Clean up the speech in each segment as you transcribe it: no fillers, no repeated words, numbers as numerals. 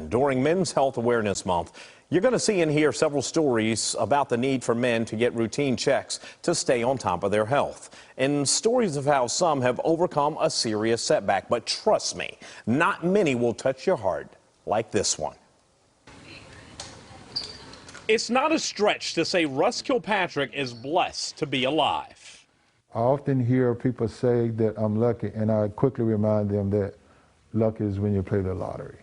And during Men's Health Awareness Month, you're going to see and hear several stories about the need for men to get routine checks to stay on top of their health. And stories of how some have overcome a serious setback. But trust me, not many will touch your heart like this one. It's not a stretch to say Russ Kilpatrick is blessed to be alive. I often hear people say that I'm lucky, and I quickly remind them that luck is when you play the lottery.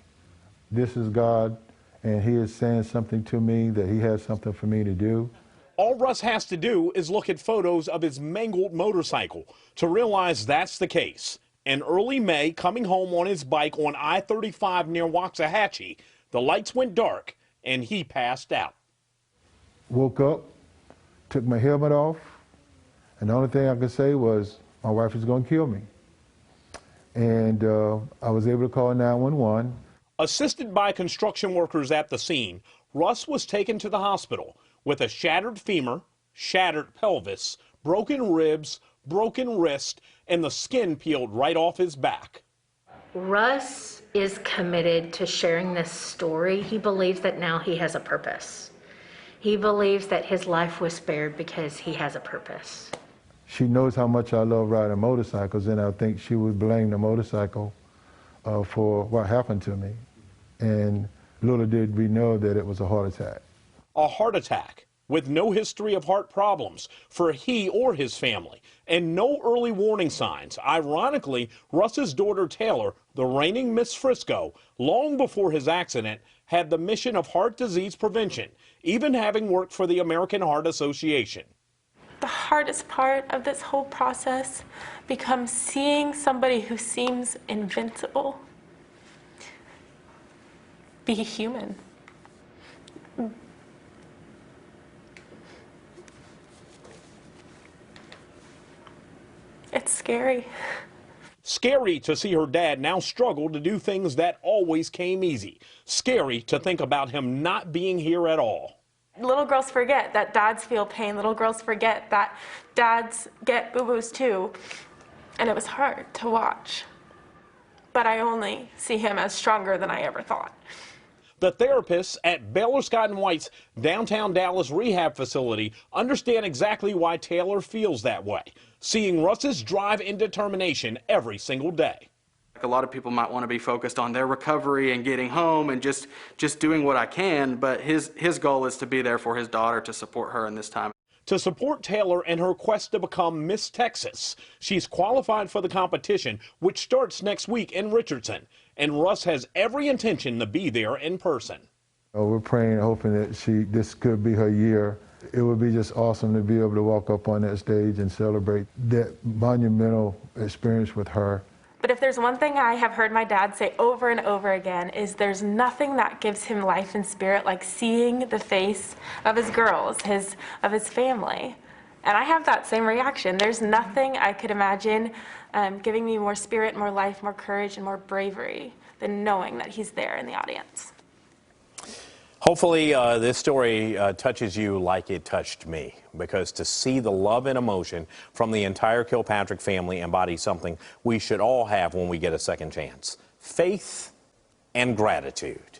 This is God, and He is saying something to me, that He has something for me to do. All Russ has to do is look at photos of his mangled motorcycle to realize that's the case. In early May, coming home on his bike on I-35 near Waxahachie, the lights went dark and he passed out. Woke up, took my helmet off, and the only thing I could say was, my wife is going to kill me. And I was able to call 911. Assisted by construction workers at the scene, Russ was taken to the hospital with a shattered femur, shattered pelvis, broken ribs, broken wrist, and the skin peeled right off his back. Russ is committed to sharing this story. He believes that now he has a purpose. He believes that his life was spared because he has a purpose. She knows how much I love riding motorcycles, and I think she would blame the motorcycle for what happened to me. And little did we know that it was a heart attack. A heart attack with no history of heart problems for he or his family, and no early warning signs. Ironically, Russ's daughter Taylor, the reigning Miss Frisco, long before his accident, had the mission of heart disease prevention, even having worked for the American Heart Association. The hardest part of this whole process becomes seeing somebody who seems invincible be human. It's scary. Scary to see her dad now struggle to do things that always came easy. Scary to think about him not being here at all. Little girls forget that dads feel pain. Little girls forget that dads get boo-boos too. And it was hard to watch. But I only see him as stronger than I ever thought. The therapists at Baylor Scott & White's downtown Dallas rehab facility understand exactly why Taylor feels that way, seeing Russ's drive and determination every single day. A lot of people might want to be focused on their recovery and getting home and just doing what I can, but his goal is to be there for his daughter, to support her in this time. To support Taylor in her quest to become Miss Texas, she's qualified for the competition, which starts next week in Richardson, and Russ has every intention to be there in person. We're praying, hoping that this could be her year. It would be just awesome to be able to walk up on that stage and celebrate that monumental experience with her. But if there's one thing I have heard my dad say over and over again, is there's nothing that gives him life and spirit like seeing the face of his girls, of his family. And I have that same reaction. There's nothing I could imagine giving me more spirit, more life, more courage, and more bravery than knowing that he's there in the audience. Hopefully this story touches you like it touched me, because to see the love and emotion from the entire Kilpatrick family embodies something we should all have when we get a second chance: faith and gratitude.